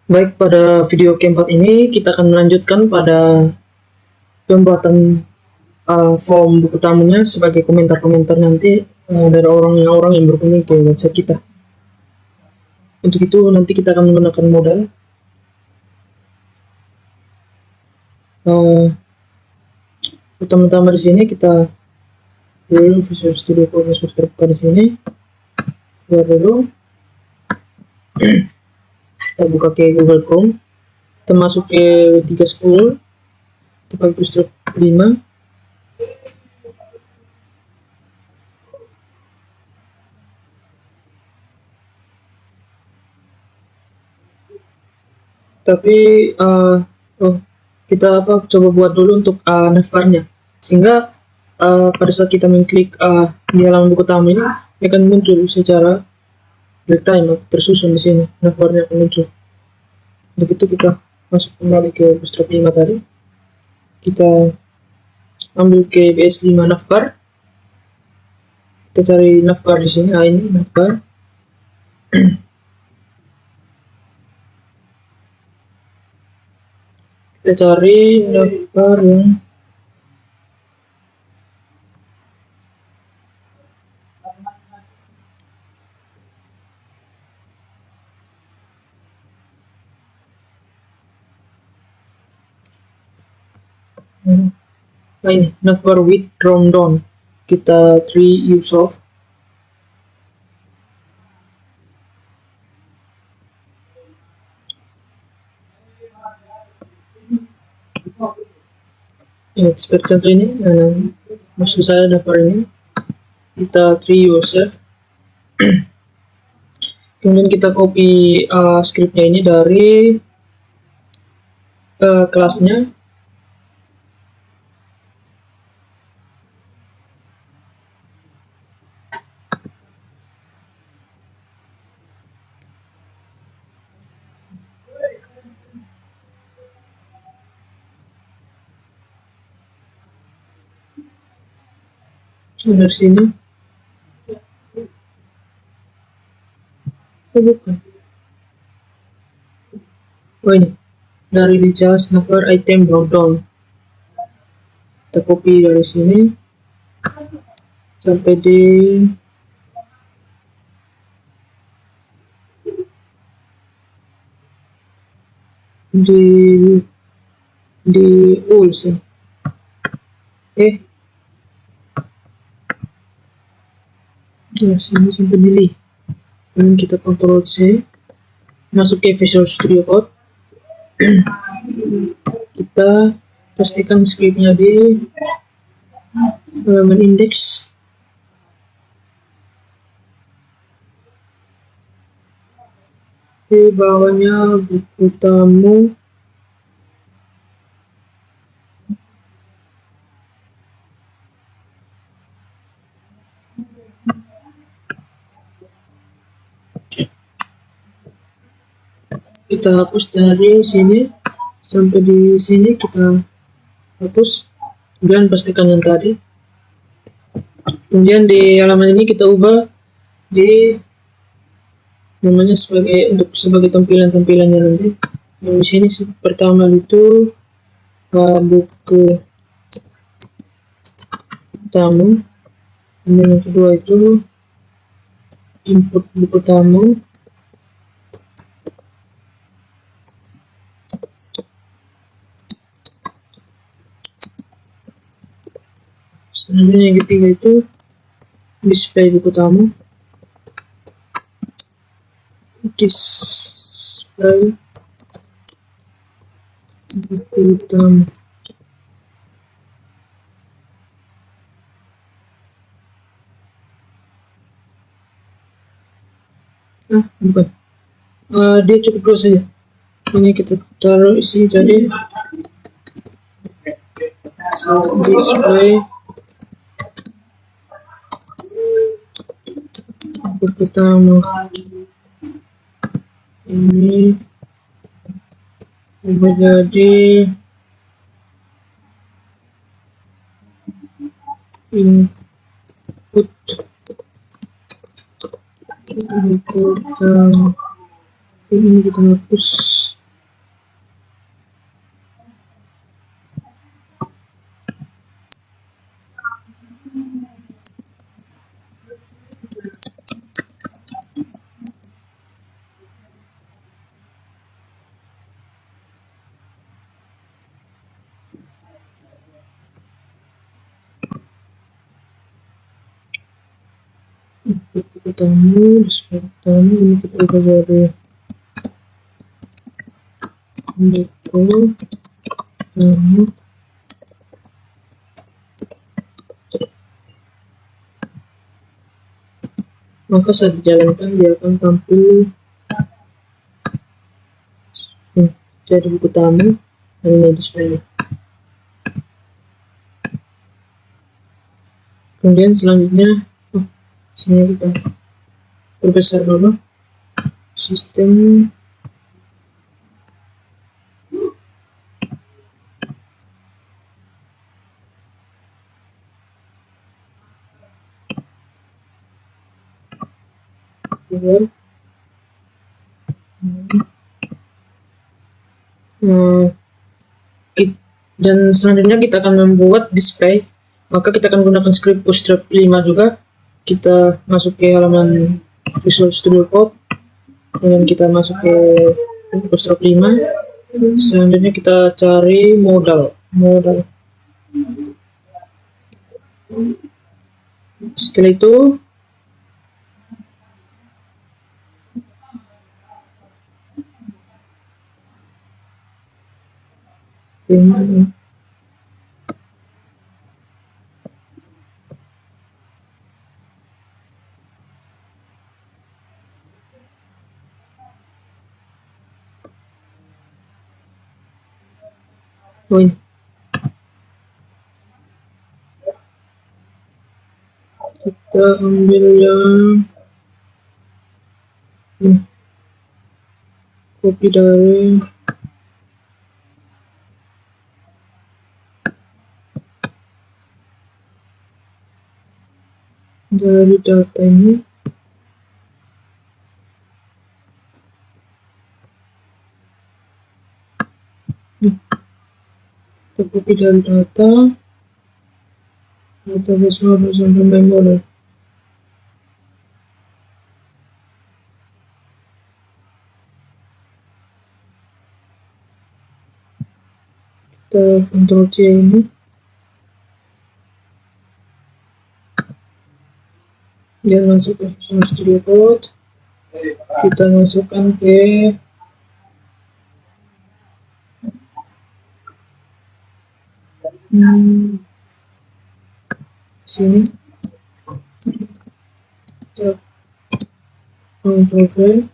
Baik, pada video keempat ini kita akan melanjutkan pada pembuatan form buku tamunya sebagai komentar-komentar nanti dari orang yang berkunjung ke website kita. Untuk itu nanti kita akan menggunakan modal. Pertama-tama di sini kita dulu Visual Studio Code subscribe di sini. Buat dulu. Kita buka ke Google Chrome. Kita masuk ke 310. Kita pakai Bootstrap 5. Tapi kita coba buat dulu untuk navbarnya, sehingga pada saat kita mengklik di halaman buku tamu ini akan muncul secara real time atau tersusun di sini, navbarnya akan muncul. Untuk itu kita masuk kembali ke Bootstrap 5 tadi, kita ambil ke BS5 navbar, kita cari navbar di sini. Ini navbar. Kita cari navbar yang ini navbar with drop down. Kita use of. Ya, seperti contoh ini, maksud saya navbar ini kita yourself. Kemudian kita copy scriptnya ini dari kelasnya. Dari sini. Bukan. Ini dari just navbar item drawdown. Kita copy dari sini sampai di all sini. Sini sampai delete. Kemudian kita Ctrl C, masuk ke Visual Studio Code. Kita pastikan scriptnya di halaman index. Di bawahnya buku tamu. Kita hapus dari sini sampai di sini, kita hapus, kemudian pastikan yang tadi. Kemudian di halaman ini kita ubah di namanya sebagai tampilannya nanti. Yang di sini pertama itu buku tamu, kemudian yang kedua itu input buku tamu. Selanjutnya yang ketiga itu display buku tamu. Display buku tamu. Bukan. Dia cukup dua saja. Ini kita taruh isi jadi display buku tamu. Ini ubah jadi input buku tamu. Ini kita hapus. buku tamu, display tamu, ini kita ubah jadi buku tamu. Maka saat dijalankan dia akan tampil jadi buku tamu dan ini display. Kemudian selanjutnya sini kita perbesar dulu sistem keluar. Dan selanjutnya kita akan membuat display, maka kita akan gunakan script Bootstrap 5 juga. Kita masuk ke halaman Visual Studio Code, kemudian kita masuk ke Bootstrap 5. Selanjutnya kita cari modal. Setelah itu kita ambil yang copy dari data ini. Kita copy dari database model sampai memori. Kita Ctrl C ini, dan masuk ke Visual Studio Code. Kita masukkan ke sini, Ctrl V,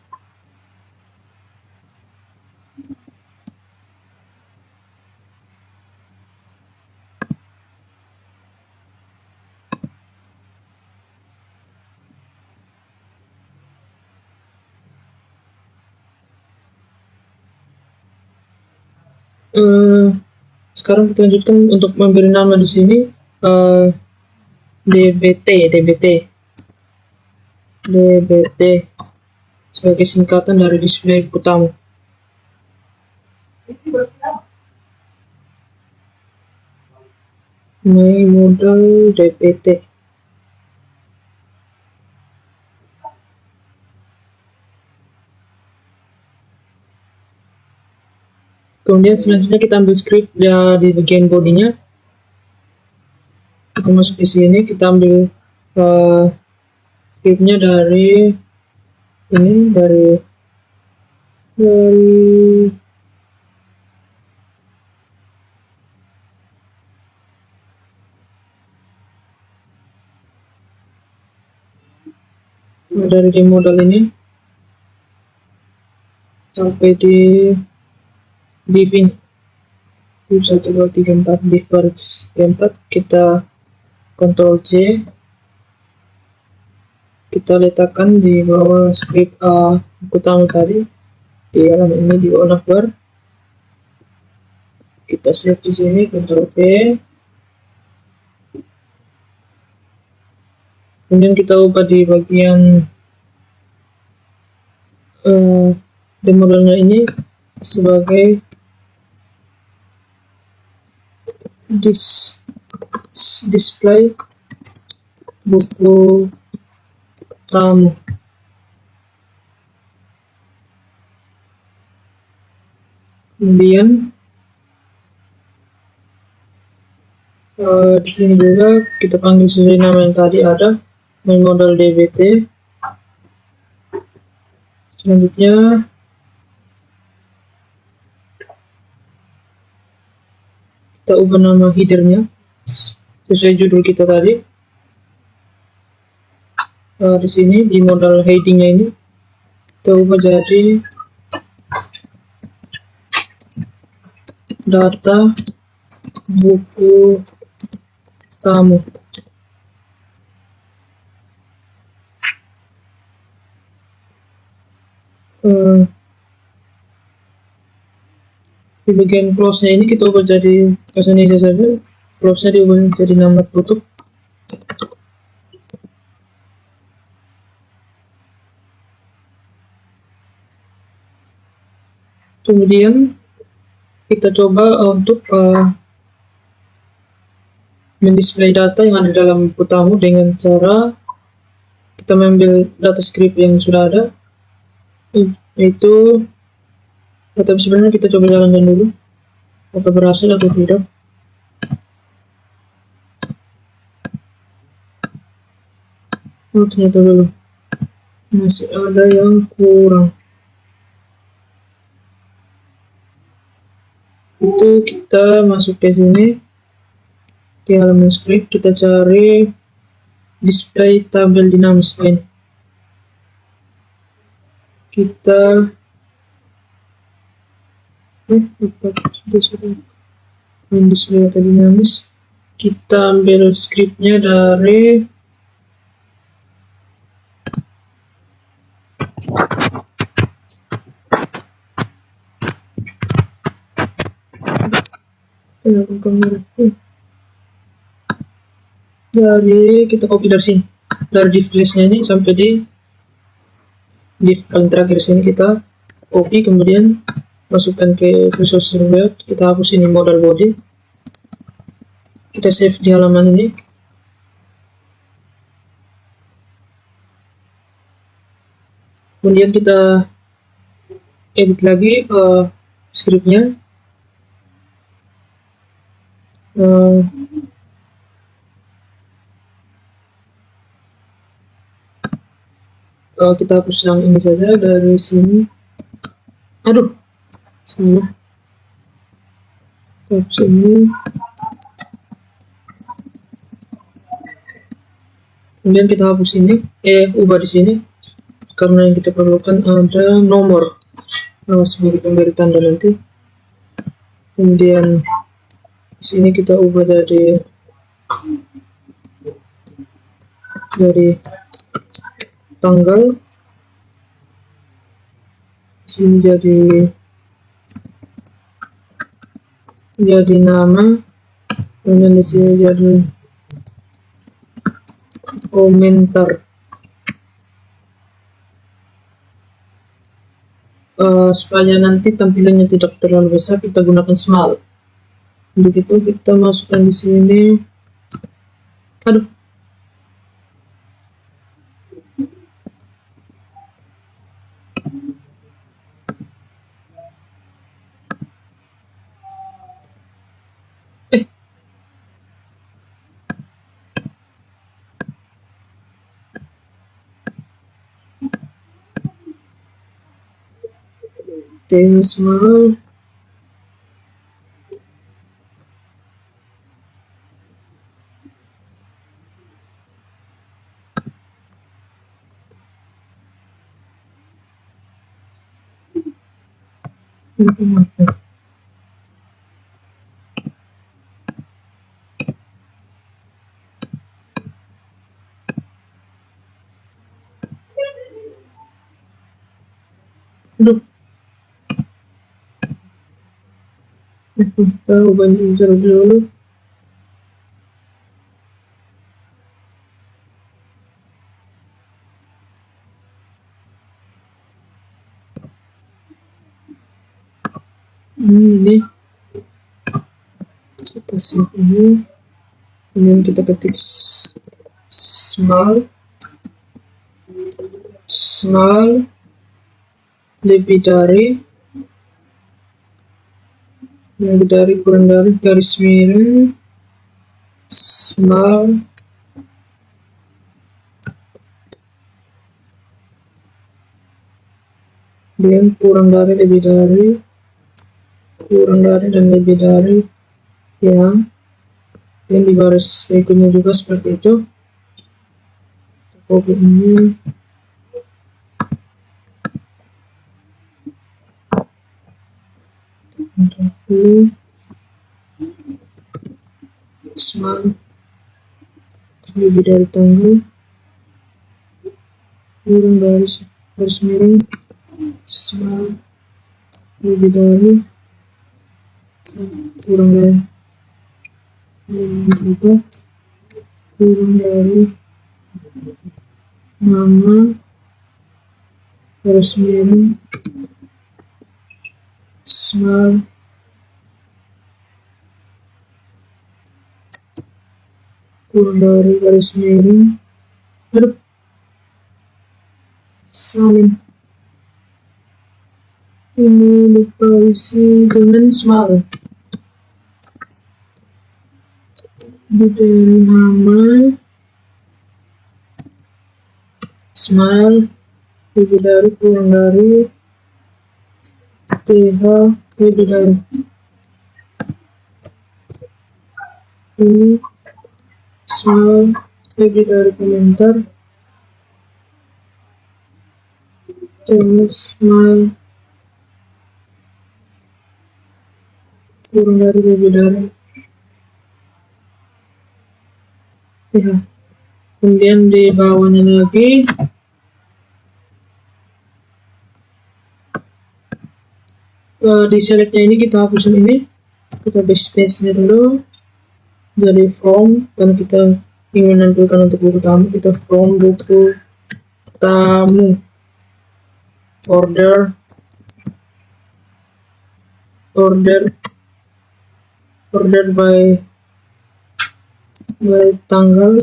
sekarang kita lanjutkan untuk memberi nama di sini DBT sebagai singkatan dari display utama. My modal DBT. Kemudian selanjutnya kita ambil script ya, di bagian bodinya. Kita masuk di sini, kita ambil scriptnya dari ini, dari modal ini sampai di div ini, div 1 2 3 4, div baru 4. Kita Ctrl C, kita letakkan di bawah script utama tadi di halaman ini, di bawah navbar. Kita save di sini, Ctrl V. Kemudian kita ubah di bagian modalnya ini sebagai display buku tamu. Kemudian di sini juga kita panggil sesuai nama yang tadi ada, main modal DBT. Selanjutnya kita ubah nama headernya sesuai judul kita tadi. Di sini di modal headingnya ini kita ubah jadi data buku tamu. Di bagian close-nya ini kita ubah jadi bahasa Indonesia saja. Close-nya diubah jadi nama tutup. Kemudian kita coba untuk mendisplay data yang ada dalam buku tamu dengan cara kita mengambil data script yang sudah ada, yaitu tapi sebenarnya kita coba jalankan dulu apakah berhasil atau tidak. Oh, ternyata belum, masih ada yang kurang. Itu kita masuk ke sini di halaman script, kita cari display tabel dinamis ini. Kita sudah main display data dinamis. Kita ambil scriptnya dari jadi kita copy dari sini, dari div listnya ini sampai di div paling terakhir sini kita copy, kemudian masukkan ke Visual Studio. Kita hapus ini modal body, kita save di halaman ini. Kemudian kita edit lagi scriptnya. Kita hapus yang ini saja dari sini. Aduh, salah. Kita hapus ini. Kemudian kita hapus ini, ubah di sini, karena yang kita perlukan ada nomor sebagai pemberi tanda nanti. Kemudian di sini kita ubah dari tanggal, di sini jadi nama, kemudian di sini jadi komentar. Supaya nanti tampilannya tidak terlalu besar, kita gunakan small. Begitu kita masukkan di sini. Aduh, small. Aduh, kita ubah user dulu. Ini kita save ini, kemudian kita ketik small lebih dari kurang dari garis miring small dan kurang dari, lebih dari, kurang dari, dan lebih dari, ya. Dan di baris berikutnya juga seperti itu. Copy ini, untuk smart lebih dari tanggal, kurang dari garis miring, smart lebih dari, kurang dari, juga kurang dari, nama garis miring, smart kurang dari garis miring, aduh, salin, ini lupa isi dengan smart dari nama, smart lebih dari, kurang dari, th lebih dari, ini smart lebih dari komentar, smart kurang dari, lebih dari, ya. Kemudian di bawahnya lagi di selectnya ini kita hapusin ini, kita backspace nya dulu, jadi from, karena kita ingin menampilkan untuk buku tamu, kita from buku tamu, order by tanggal,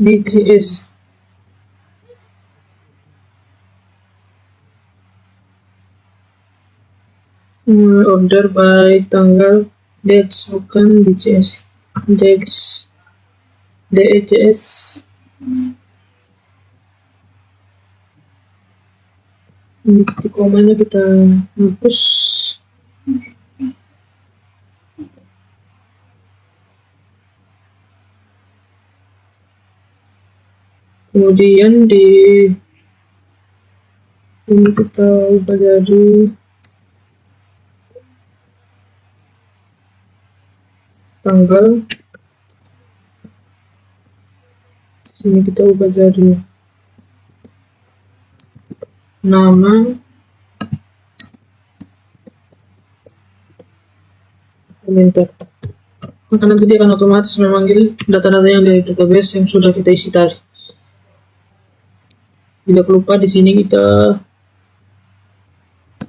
DTS, order by tanggal, dates, bukan DCS, dates, DECS, ini titik komanya kita hapus, kemudian di ini kita ubah jadi tanggal, sini kita ubah jadi nama, komentar. Maka nanti dia akan otomatis memanggil data-data yang dari database yang sudah kita isi tadi. Tidak lupa di sini kita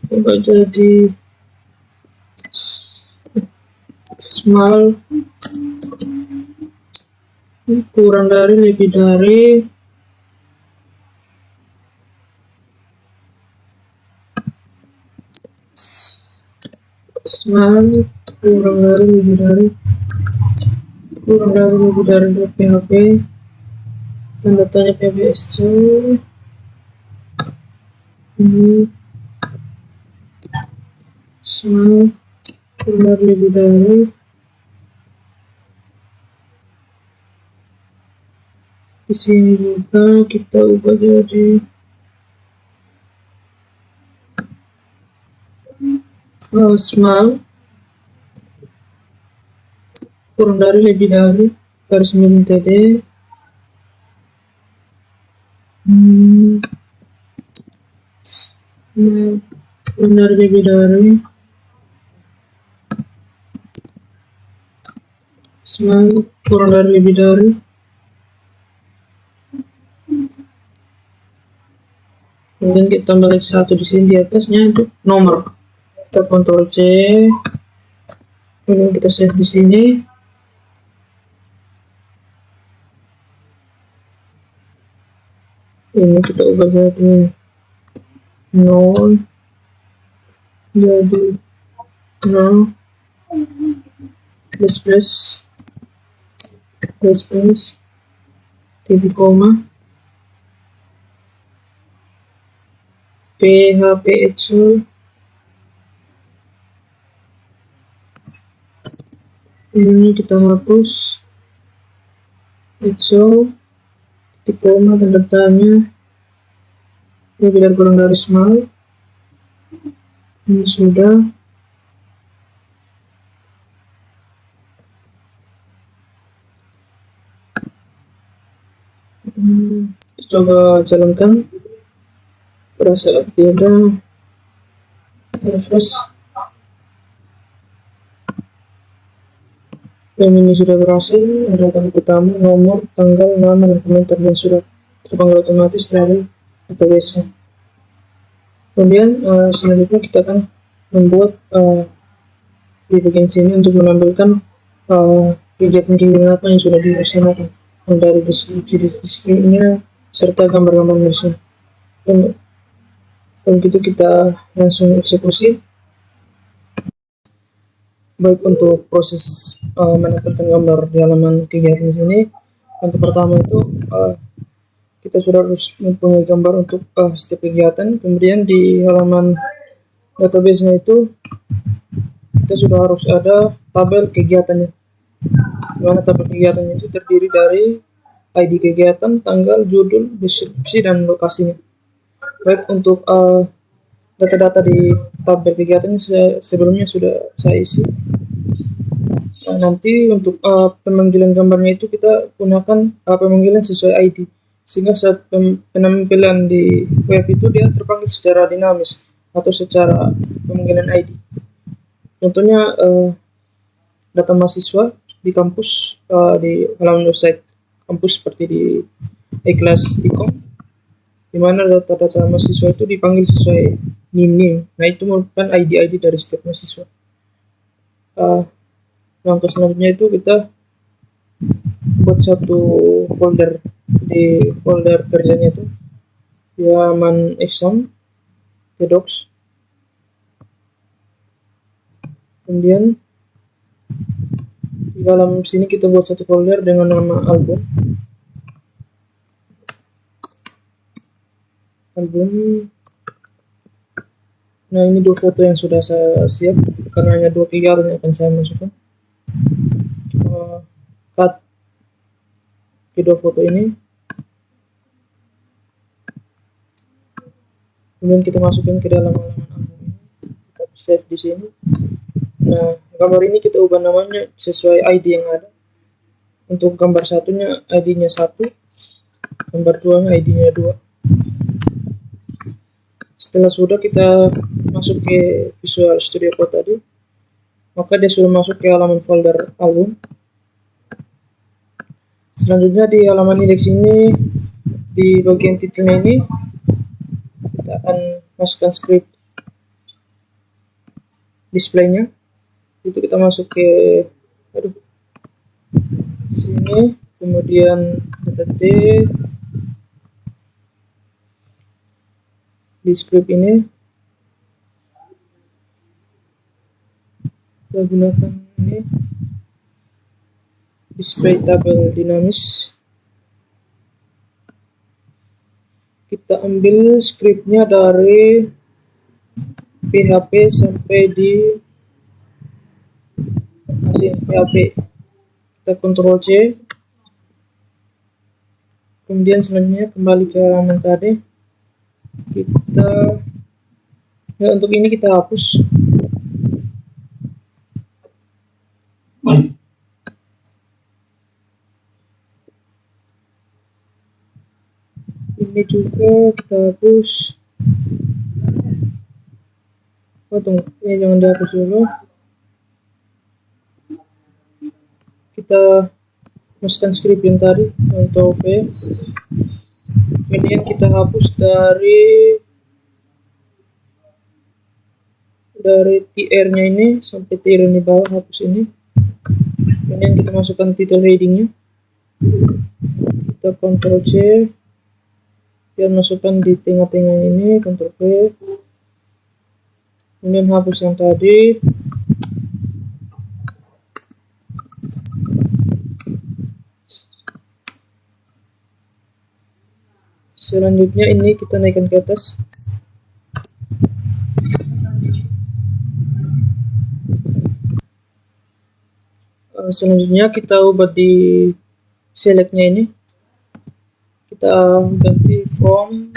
ubah jadi small kurang dari, lebih dari, small kurang dari, lebih dari, kurang dari, lebih dari PHP, dan datanya PBSC ini small kurang dari, lebih dari, di sini juga kita ubah jadi small kurang dari, lebih dari, garis miring TD, small kurang dari, lebih dari, small kurang dari, lebih dari, kemudian kita tambah lagi satu di sini di atasnya untuk nomor, kita Ctrl C, kemudian kita save di sini, ini kita ubah jadi 0, jadi 0 plus plus Response titik koma PHPHO ini kita hapus HO titik koma tanda tanya ini biar kurang garis mau. Ini sudah. Coba jalankan, berasa tidak refresh. Dan ini sudah berhasil, ada tanda pertama, nomor, tanggal, nama, dan komentar yang sudah terpanggil otomatis dari database. Kemudian selanjutnya kita akan membuat di bagian sini untuk menampilkan kegiatan-kegiatan apa yang sudah dilaksanakan dari deskripsinya serta gambar-gambar mesin. Dan begitu kita langsung eksekusi. Baik, untuk proses menampilkan gambar di halaman kegiatan sini, yang pertama itu kita sudah harus mempunyai gambar untuk setiap kegiatan. Kemudian di halaman database-nya itu kita sudah harus ada tabel kegiatannya, di mana tabel kegiatannya itu terdiri dari ID kegiatan, tanggal, judul, deskripsi, dan lokasinya. Baik, untuk data-data di tabel kegiatan sebelumnya sudah saya isi. Nah, nanti untuk pemanggilan gambarnya itu kita gunakan pemanggilan sesuai ID, sehingga saat penampilan di web itu dia terpanggil secara dinamis atau secara pemanggilan ID. Contohnya data mahasiswa di kampus di halaman website kampus seperti di iClass.com, di mana data-data mahasiswa itu dipanggil sesuai NIM. Nah, itu merupakan ID dari setiap mahasiswa. Langkah selanjutnya itu kita buat satu folder. Di folder kerjanya itu di halaman exam, di docs. Kemudian di dalam sini kita buat satu folder dengan nama album. Nah, ini dua foto yang sudah saya siap karena hanya dua kegiatan yang akan saya masukkan. Kita cut kedua foto ini, kemudian kita masukkan ke dalam halaman album ini. Kita save di sini. Nah, gambar ini kita ubah namanya sesuai ID yang ada. Untuk gambar satunya ID-nya 1, gambar 2-nya ID-nya 2. Setelah sudah kita masuk ke Visual Studio Code tadi, maka dia sudah masuk ke halaman folder album. Selanjutnya di halaman indeks ini, di bagian titelnya ini kita akan masukkan script displaynya. Itu kita masuk ke sini, kemudian data T di script ini kita gunakan ini display tabel dinamis. Kita ambil scriptnya dari PHP sampai di PHP. Kita Ctrl C, kemudian selanjutnya kembali ke halaman tadi. Untuk ini kita hapus. Ini juga kita hapus. Tunggu, ini jangan dihapus dulu. Kita masukkan script yang tadi untuk V. Kemudian kita hapus dari TR-nya ini sampai TR di bawah, hapus ini. Kemudian kita masukkan title headingnya. Kita Ctrl C, dan masukkan di tengah-tengah ini, Ctrl V. Kemudian hapus yang tadi. Selanjutnya ini kita naikkan ke atas. Selanjutnya kita ubah di selectnya ini, kita ganti from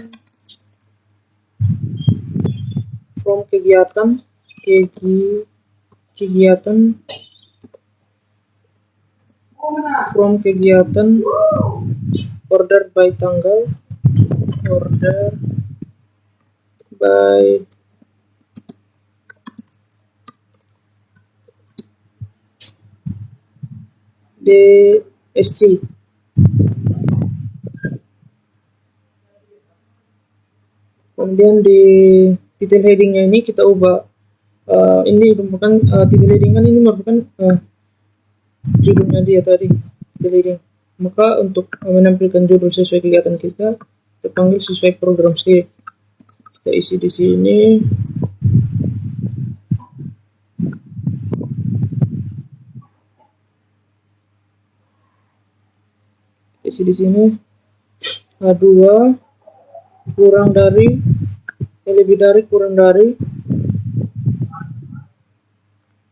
kegiatan order by tanggal, order by DSC. Kemudian di title headingnya ini kita ubah, ini merupakan title heading kan ini merupakan judulnya dia tadi, title heading. Maka untuk menampilkan judul sesuai kegiatan kita panggil sesuai program script. Kita isi di sini. Isi di sini H2 kurang dari, lebih dari, kurang dari,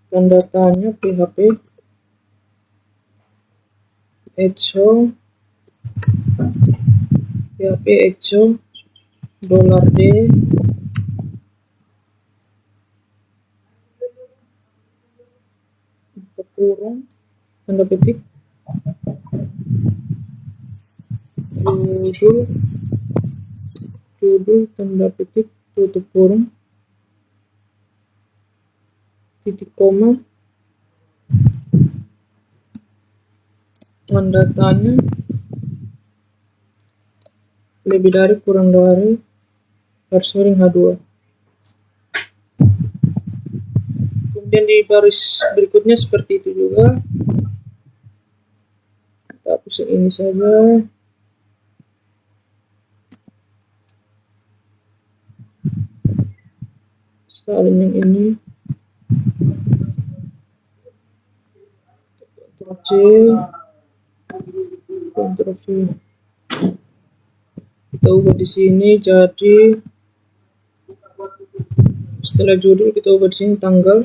tanda tanya PHP echo $D kurung tanda petik judul tanda petik tutup kurung titik koma tanda tanya lebih dari, kurang dari, garis miring H2. Kemudian di baris berikutnya seperti itu juga, kita hapus yang ini saja. Salin yang ini, Ctrl C, Ctrl V. Kita ubah di sini jadi, setelah judul kita ubah di sini tanggal.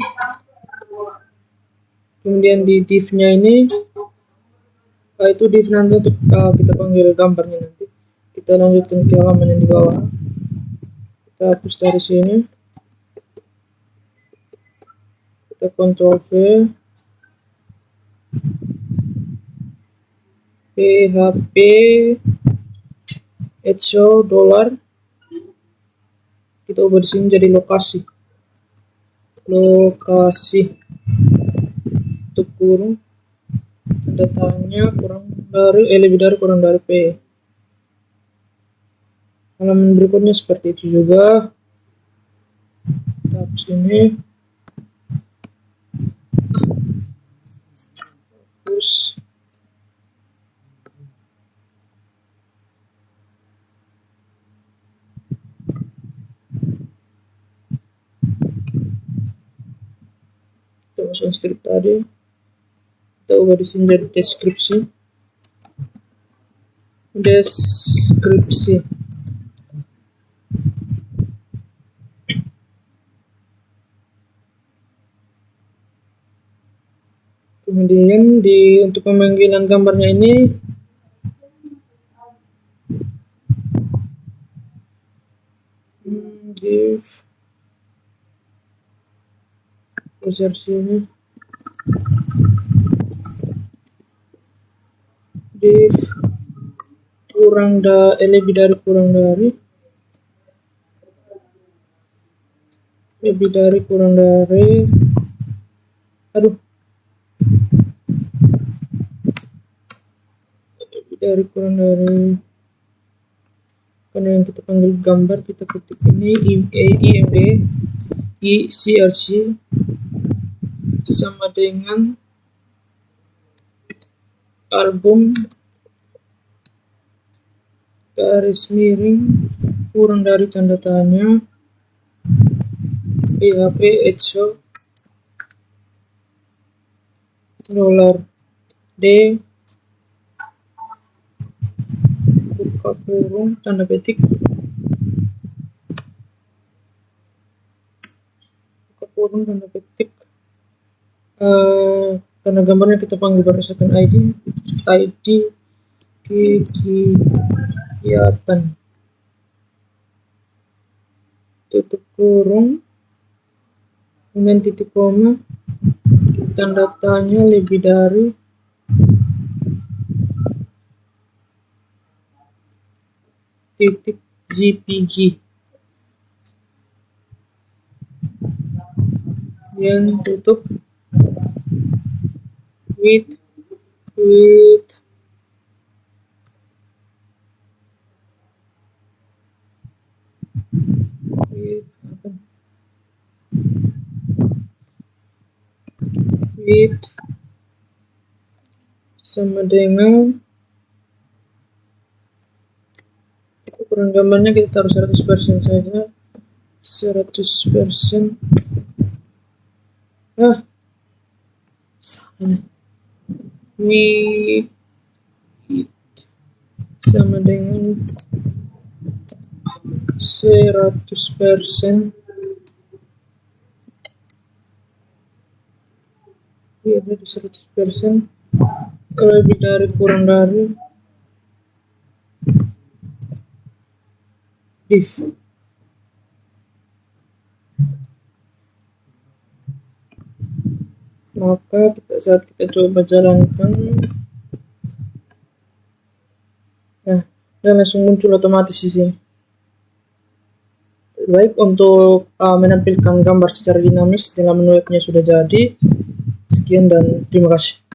Kemudian di div-nya ini, itu div nanti untuk kita panggil gambarnya nanti. Kita lanjutkan ke halaman yang di bawah. Kita hapus dari sini. Kita Ctrl V, PHP echo $, kita ubah di sini jadi lokasi tutup kurung tanda tanya kurang dari, lebih dari, kurang dari P. Halaman berikutnya seperti itu juga, kita hapus ini, terus kita masuk script tadi, kita ubah di sini jadi deskripsi. Kemudian untuk pemanggilan gambarnya ini, div sini, div lebih dari, kurang dari, kurang dari, kurang dari, karena yang kita panggil gambar, kita ketik ini img icrc sama dengan album garis miring kurang dari tanda tanya PHP echo $D buka kurung tanda petik, buka kurung tanda petik, karena gambarnya kita panggil berdasarkan ID kegiatan, tutup kurung, kemudian titik koma, tanda tanya lebih dari titik JPG, yang tutup with sama dengan ukuran gambarnya kita taruh 100% saja, 100%. Salah. Width sama dengan 100%. Iya, dari 100%. Kalau lebih dari kurang dari div. Maka saat kita coba jalankan, nah, dan langsung muncul otomatis di sini. Baik, untuk menampilkan gambar secara dinamis dalam menu webnya sudah jadi. Sekian dan terima kasih.